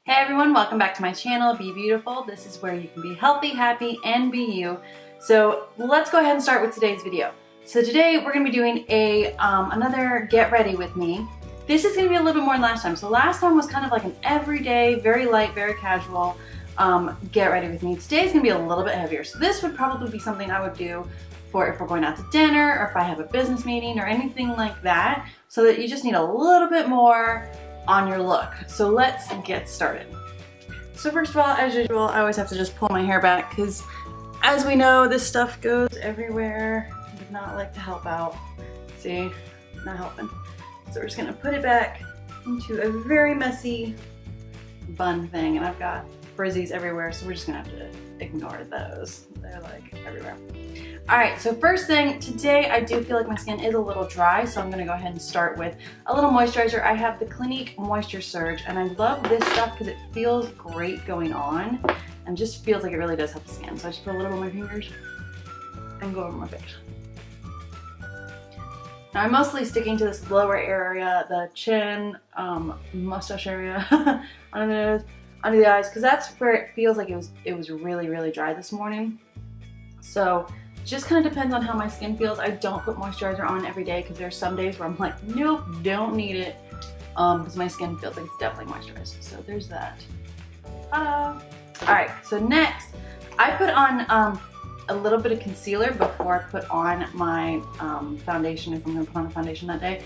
Hey everyone, welcome back to my channel, Be Beautiful. This is where you can be healthy, happy, and be you. So let's go ahead and start with today's video. So today we're going to be doing another get ready with me. This is going to be a little bit more than last time. So last time was kind of like an everyday, very light, very casual get ready with me. Today's going to be a little bit heavier. So this would probably be something I would do for if we're going out to dinner or if I have a business meeting or anything like that, so that you just need a little bit more on your look. So let's get started. So first of all, as usual, I always have to just pull my hair back because as we know, this stuff goes everywhere. I would not like to help out. See, not helping. So we're just gonna put it back into a very messy bun thing, and I've got frizzies everywhere, so we're just gonna have to ignore those. They're like everywhere. All right, so first thing, today I do feel like my skin is a little dry, so I'm gonna go ahead and start with a little moisturizer. I have the Clinique Moisture Surge, and I love this stuff because it feels great going on and just feels like it really does help the skin. So I just put a little bit on my fingers and go over my face. Now I'm mostly sticking to this lower area, the chin, mustache area, under the nose, under the eyes, because that's where it feels like it was really, really dry this morning. So just kind of depends on how my skin feels. I don't put moisturizer on every day because there's some days where I'm like, nope, don't need it, because my skin feels like it's definitely moisturized. So there's that. All right, so next I put on a little bit of concealer before I put on my foundation, if I'm going to put on a foundation that day,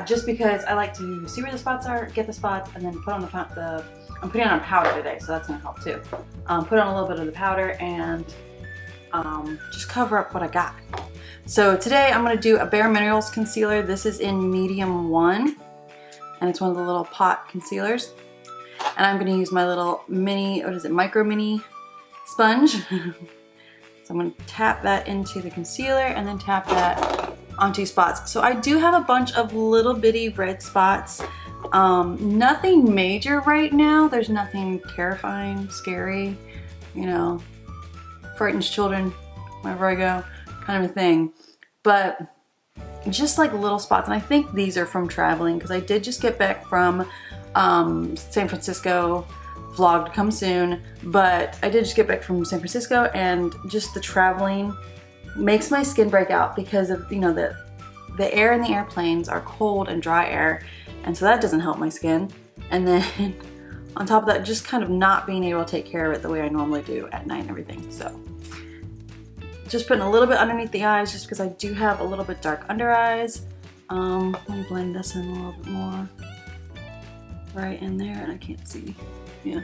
just because I like to see where the spots are, get the spots, and then put on I'm putting on a powder today, so that's going to help too. Put on a little bit of the powder and just cover up what I got. So today I'm going to do a Bare Minerals concealer. This is in medium 1, and it's one of the little pot concealers. And I'm going to use my little mini, micro mini sponge. So I'm going to tap that into the concealer and then tap that onto spots. So I do have a bunch of little bitty red spots. Nothing major right now. There's nothing terrifying, scary, you know, frightens children wherever I go, kind of a thing. But just like little spots, and I think these are from traveling because I did just get back from San Francisco. Vlog to come soon, but I did just get back from San Francisco, and just the traveling makes my skin break out because of, you know, the air in the airplanes are cold and dry air, and so that doesn't help my skin. And then on top of that, just kind of not being able to take care of it the way I normally do at night and everything. So just putting a little bit underneath the eyes just because I do have a little bit dark under eyes. Let me blend this in a little bit more right in there, and I can't see. Yeah,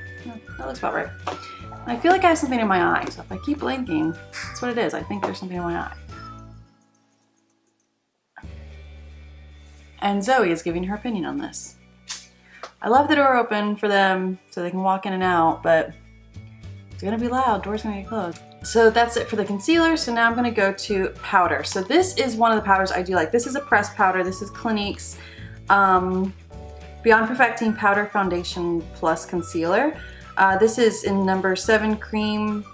that looks about right. I feel like I have something in my eye, so if I keep blinking, that's what it is. I think there's something in my eye. And Zoe is giving her opinion on this. I love the door open for them so they can walk in and out, but it's gonna be loud, door's gonna get closed. So that's it for the concealer. So now I'm gonna go to powder. So this is one of the powders I do like. This is a pressed powder. This is Clinique's Beyond Perfecting Powder Foundation Plus Concealer. This is in number 7 Cream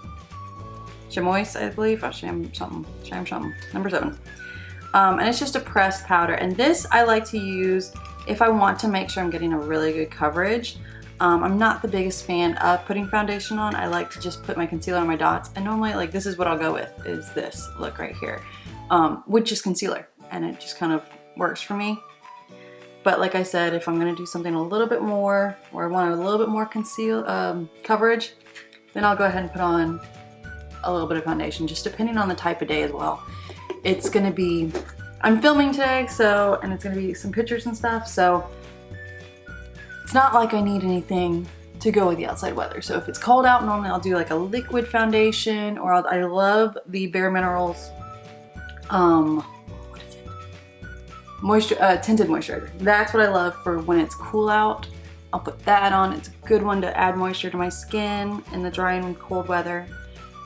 Chamois, I believe. Oh, sham something, number 7. And it's just a pressed powder. And this I like to use if I want to make sure I'm getting a really good coverage. I'm not the biggest fan of putting foundation on. I like to just put my concealer on my dots. And normally, like, this is what I'll go with, is this look right here, with just concealer. And it just kind of works for me. But like I said, if I'm going to do something a little bit more, or I want a little bit more coverage, then I'll go ahead and put on a little bit of foundation, just depending on the type of day as well. It's going to be, I'm filming today, so, and it's going to be some pictures and stuff, so it's not like I need anything to go with the outside weather. So if it's cold out, normally I'll do like a liquid foundation, or I love the Bare Minerals, tinted moisturizer. That's what I love for when it's cool out. I'll put that on. It's a good one to add moisture to my skin in the dry and cold weather.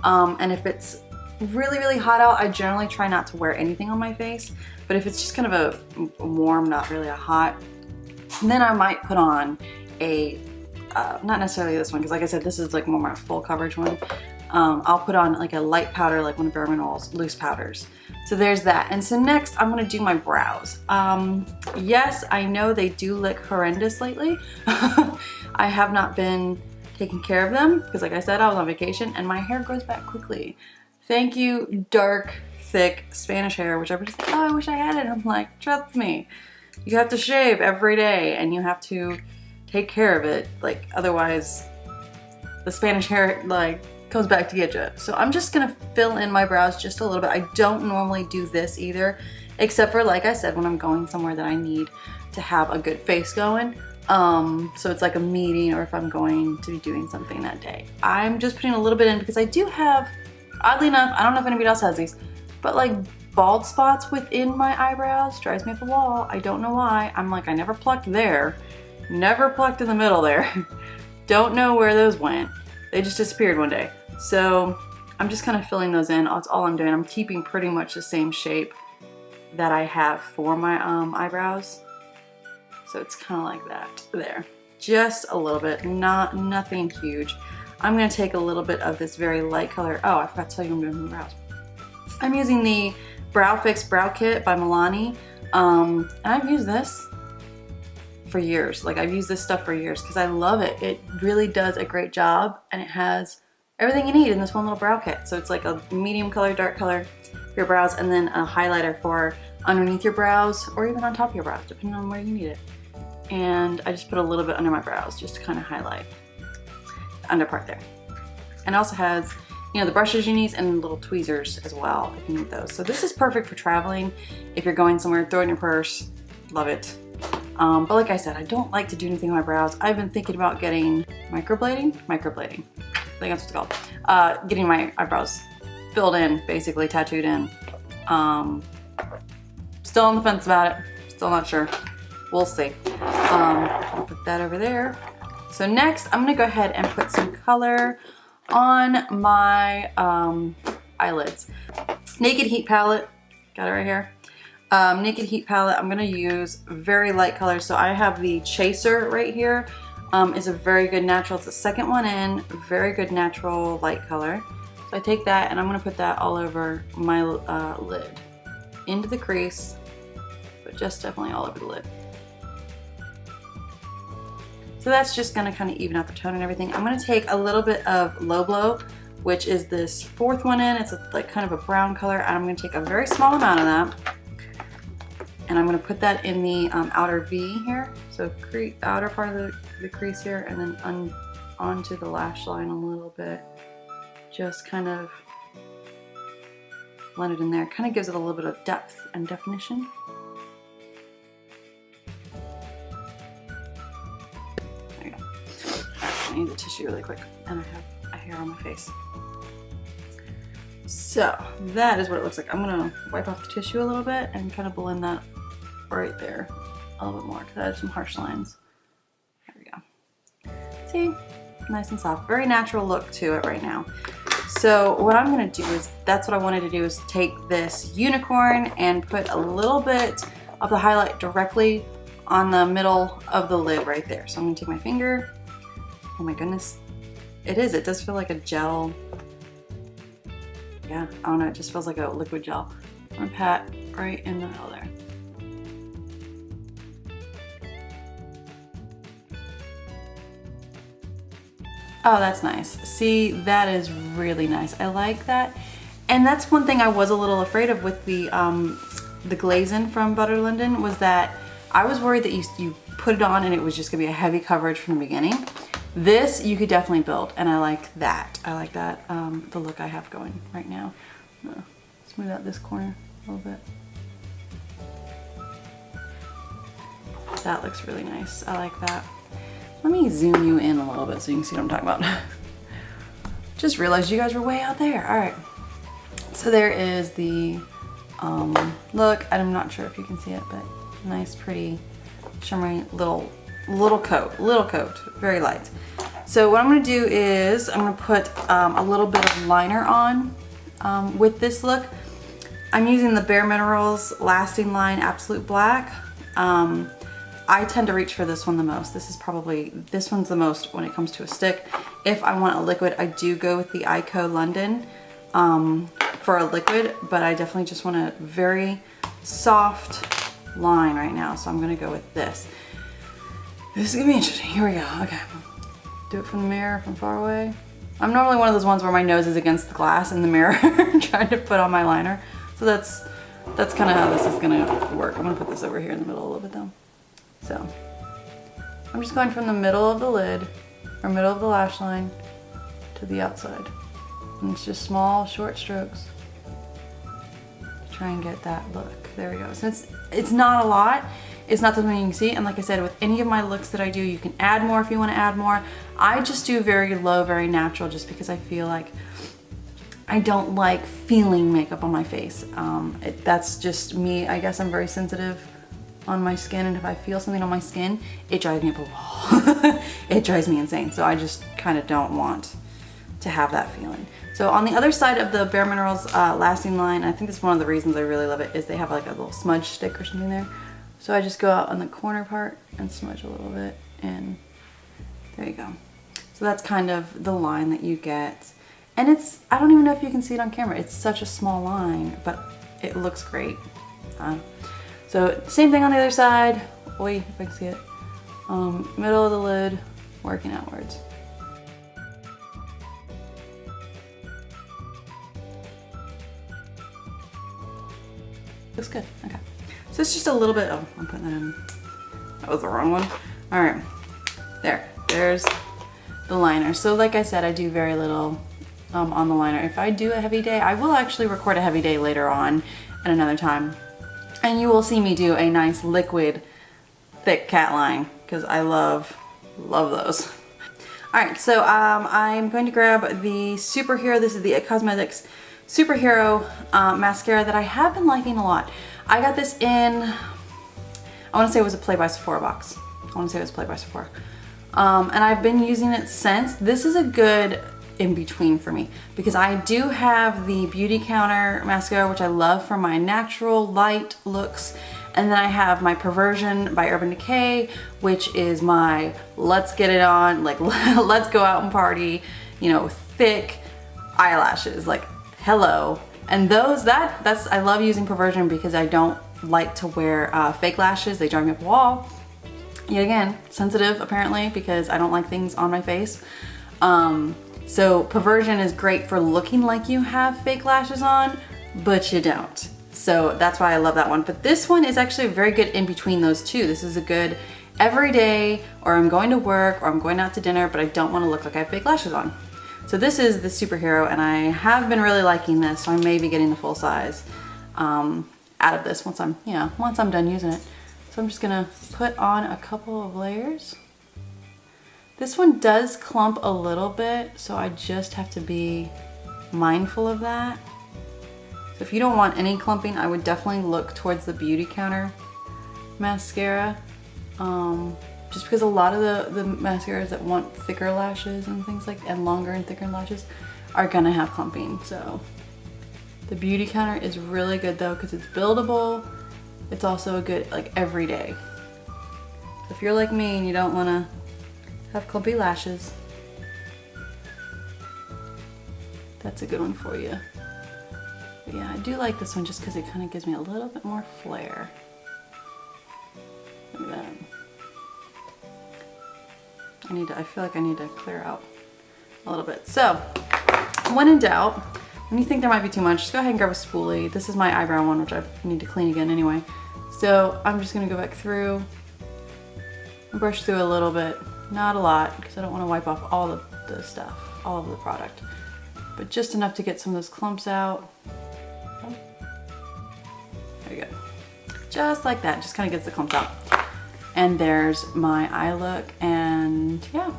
And if it's really, really hot out, I generally try not to wear anything on my face. But if it's just kind of a warm, not really a hot, then I might put on a, not necessarily this one, because like I said, this is like more my full coverage one. I'll put on like a light powder, like one of Bare Minerals loose powders. So there's that. And so next I'm gonna do my brows. Yes, I know they do look horrendous lately. I have not been taking care of them because like I said, I was on vacation and my hair grows back quickly. Thank you, dark, thick Spanish hair, which everybody's like, oh, I wish I had it. I'm like, trust me, you have to shave every day and you have to take care of it. Like otherwise the Spanish hair like comes back to get you. So I'm just gonna fill in my brows just a little bit. I don't normally do this either, except for like I said, when I'm going somewhere that I need to have a good face going. So it's like a meeting or if I'm going to be doing something that day. I'm just putting a little bit in because I do have, oddly enough, I don't know if anybody else has these, but like bald spots within my eyebrows. Drives me up the wall. I don't know why. I'm like, I never plucked there. Never plucked in the middle there. Don't know where those went. They just disappeared one day. So I'm just kind of filling those in. That's all I'm doing. I'm keeping pretty much the same shape that I have for my eyebrows. So it's kind of like that there. Just a little bit, nothing huge. I'm gonna take a little bit of this very light color. Oh, I forgot to tell you I'm doing my brows. I'm using the Brow Fix Brow Kit by Milani. And I've used this for years. Like I've used this stuff for years because I love it. It really does a great job and it has everything you need in this one little brow kit. So it's like a medium color, dark color for your brows and then a highlighter for underneath your brows or even on top of your brows, depending on where you need it. And I just put a little bit under my brows just to kind of highlight the under part there. And it also has, you know, the brushes you need and little tweezers as well if you need those. So this is perfect for traveling. If you're going somewhere, throw it in your purse, love it. But like I said, I don't like to do anything on my brows. I've been thinking about getting microblading, I think that's what it's called. Getting my eyebrows filled in, basically tattooed in. Still on the fence about it, still not sure. We'll see. I'll put that over there. So next, I'm gonna go ahead and put some color on my eyelids. Naked Heat palette, got it right here. Naked Heat palette, I'm gonna use very light colors. So I have the Chaser right here. It's a very good natural, it's the second one in, very good natural light color. So I take that and I'm gonna put that all over my lid. Into the crease, but just definitely all over the lid. So that's just gonna kind of even out the tone and everything. I'm gonna take a little bit of Low Blow, which is this fourth one in. It's like kind of a brown color. And I'm gonna take a very small amount of that. And I'm gonna put that in the outer V here. So outer part of the crease here and then onto the lash line a little bit. Just kind of blend it in there. Kind of gives it a little bit of depth and definition. I need the tissue really quick and I have a hair on my face. So that is what it looks like. I'm gonna wipe off the tissue a little bit and kind of blend that right there a little bit more because I have some harsh lines. There we go. See, nice and soft. Very natural look to it right now. So what I'm gonna do is, that's what I wanted to do, is take this unicorn and put a little bit of the highlight directly on the middle of the lid right there. So I'm gonna take my finger. Oh my goodness. It does feel like a gel. Yeah, I don't know, it just feels like a liquid gel. I'm gonna pat right in the middle there. Oh, that's nice. See, that is really nice. I like that. And that's one thing I was a little afraid of with the glazing from Butter Linden, was that I was worried that you put it on and it was just gonna be a heavy coverage from the beginning. This you could definitely build, and I like that. I like that, the look I have going right now. I'm gonna smooth out this corner a little bit. That looks really nice. I like that. Let me zoom you in a little bit so you can see what I'm talking about. Just realized you guys were way out there. All right. So there is the look. I'm not sure if you can see it, but nice, pretty, shimmery little coat, very light. So what I'm gonna do is I'm gonna put a little bit of liner on with this look. I'm using the Bare Minerals Lasting Line Absolute Black. I tend to reach for this one the most. This one's the most when it comes to a stick. If I want a liquid, I do go with the Ico London for a liquid, but I definitely just want a very soft line right now, so I'm gonna go with this. This is gonna be interesting. Here we go. Okay. Do it from the mirror from far away. I'm normally one of those ones where my nose is against the glass in the mirror trying to put on my liner. So that's kind of how this is gonna work. I'm gonna put this over here in the middle a little bit though. So I'm just going from the middle of the lid or middle of the lash line to the outside. And it's just small, short strokes to try and get that look. There we go. So it's not a lot. It's not something you can see. And like I said, with any of my looks that I do, you can add more if you want to add more. I just do very low, very natural, just because I feel like I don't like feeling makeup on my face. That's just me. I guess I'm very sensitive on my skin, and if I feel something on my skin, it drives me up a wall. It drives me insane. So I just kind of don't want to have that feeling. So on the other side of the Bare Minerals lasting line, I think that's one of the reasons I really love it, is they have like a little smudge stick or something there. So I just go out on the corner part and smudge a little bit, and there you go. So that's kind of the line that you get. And it's, I don't even know if you can see it on camera. It's such a small line, but it looks great. So same thing on the other side. Oi, if I can see it. Middle of the lid, working outwards. Looks good, okay. So it's just a little bit, oh, I'm putting that in. That was the wrong one. All right, there's the liner. So like I said, I do very little on the liner. If I do a heavy day, I will actually record a heavy day later on at another time. And you will see me do a nice liquid, thick cat line, because I love those. All right, so I'm going to grab the Superhero. This is the It Cosmetics Superhero mascara that I have been liking a lot. I got this in, I want to say it was a Play by Sephora box. And I've been using it since. This is a good in between for me, because I do have the Beauty Counter mascara, which I love for my natural light looks. And then I have my Perversion by Urban Decay, which is my let's get it on, like let's go out and party, you know, thick eyelashes, like hello. And those, that's I love using Perversion because I don't like to wear fake lashes. They drive me up a wall. Yet again, sensitive apparently, because I don't like things on my face. So Perversion is great for looking like you have fake lashes on, but you don't. So that's why I love that one. But this one is actually very good in between those two. This is a good everyday, or I'm going to work, or I'm going out to dinner, but I don't want to look like I have fake lashes on. So this is the Superhero, and I have been really liking this, so I may be getting the full size out of this once I'm done using it. So I'm just gonna put on a couple of layers. This one does clump a little bit, so I just have to be mindful of that. So if you don't want any clumping, I would definitely look towards the Beauty Counter mascara. Just because a lot of the mascaras that want thicker lashes and things like, and longer and thicker lashes are gonna have clumping. So the Beauty Counter is really good though, because it's buildable. It's also a good, like, everyday. So if you're like me and you don't wanna have clumpy lashes, that's a good one for you. But yeah, I do like this one just because it kind of gives me a little bit more flair. Look at that. I feel like I need to clear out a little bit. So, when in doubt, when you think there might be too much, just go ahead and grab a spoolie. This is my eyebrow one, which I need to clean again anyway. So I'm just gonna go back through and brush through a little bit. Not a lot, because I don't want to wipe off all the stuff, all of the product. But just enough to get some of those clumps out. There you go. Just like that, just kind of gets the clumps out. And there's my eye look, and yeah.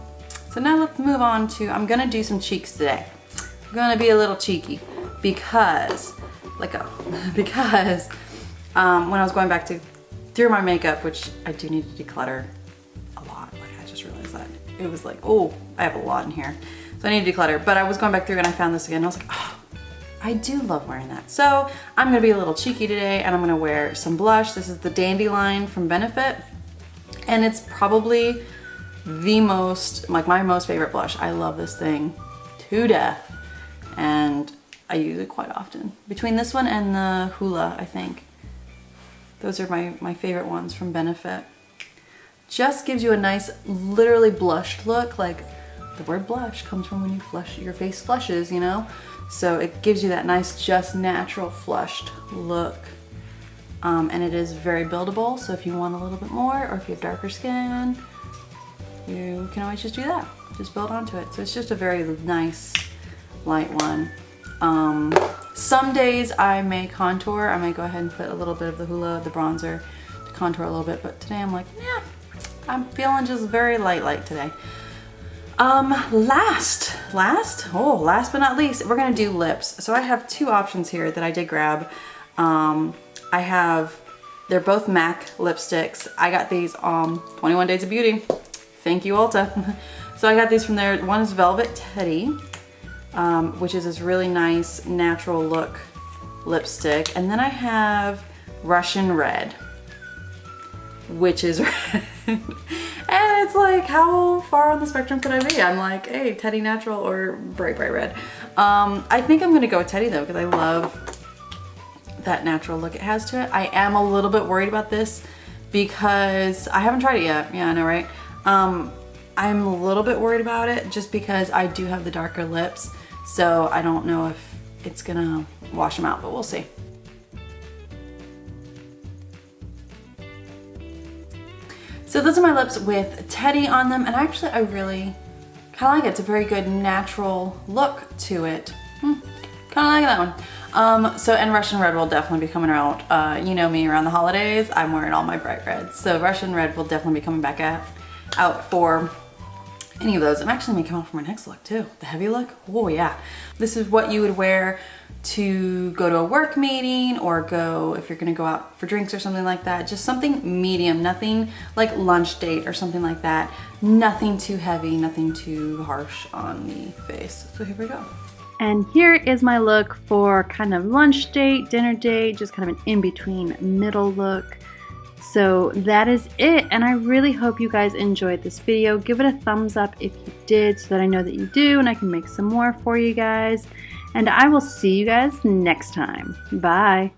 So now let's move on to, I'm gonna do some cheeks today. I'm gonna be a little cheeky because, when I was going back through my makeup, which I do need to declutter a lot. Like, I just realized that. It was like, oh, I have a lot in here. So I need to declutter, but I was going back through and I found this again. And I was like, oh, I do love wearing that. So I'm gonna be a little cheeky today, and I'm gonna wear some blush. This is the Dandelion from Benefit. And it's probably the most, like, my most favorite blush. I love this thing to death, and I use it quite often. Between this one and the Hoola, I think. Those are my favorite ones from Benefit. just gives you a nice, literally blushed look. Like the word blush comes from when you flush, your face flushes, you know? So it gives you that nice, just natural flushed look. And it is very buildable, so if you want a little bit more, or if you have darker skin, you can always just do that. Just build onto it. So it's just a very nice, light one. Some days I may contour. I might go ahead and put a little bit of the the bronzer to contour a little bit, but today I'm like, yeah, I'm feeling just very light today. Last but not least, we're gonna do lips. So I have two options here that I did grab. They're both MAC lipsticks. I got these 21 Days of Beauty. Thank you, Ulta. So I got these from there. One is Velvet Teddy, which is this really nice natural look lipstick. And then I have Russian Red, which is red. And it's like, how far on the spectrum could I be? I'm like, hey, Teddy natural or bright red. I think I'm gonna go with Teddy though, because I love that natural look it has to it. I am a little bit worried about this because I haven't tried it yet. Yeah, I know, right? I'm a little bit worried about it just because I do have the darker lips. So I don't know if it's gonna wash them out, but we'll see. So those are my lips with Teddy on them, and actually I really kind of like it. It's a very good natural look to it. Kind of like that one. And Russian Red will definitely be coming out. You know me, around the holidays, I'm wearing all my bright reds. So Russian Red will definitely be coming back out for any of those. I'm actually gonna come out for my next look too. The heavy look, oh yeah. This is what you would wear to go to a work meeting or go, if you're gonna go out for drinks or something like that. Just something medium, nothing like lunch date or something like that. Nothing too heavy, nothing too harsh on the face. So here we go. And here is my look for kind of lunch date, dinner date, just kind of an in-between middle look. So that is it, and I really hope you guys enjoyed this video. Give it a thumbs up if you did so that I know that you do and I can make some more for you guys. And I will see you guys next time. Bye.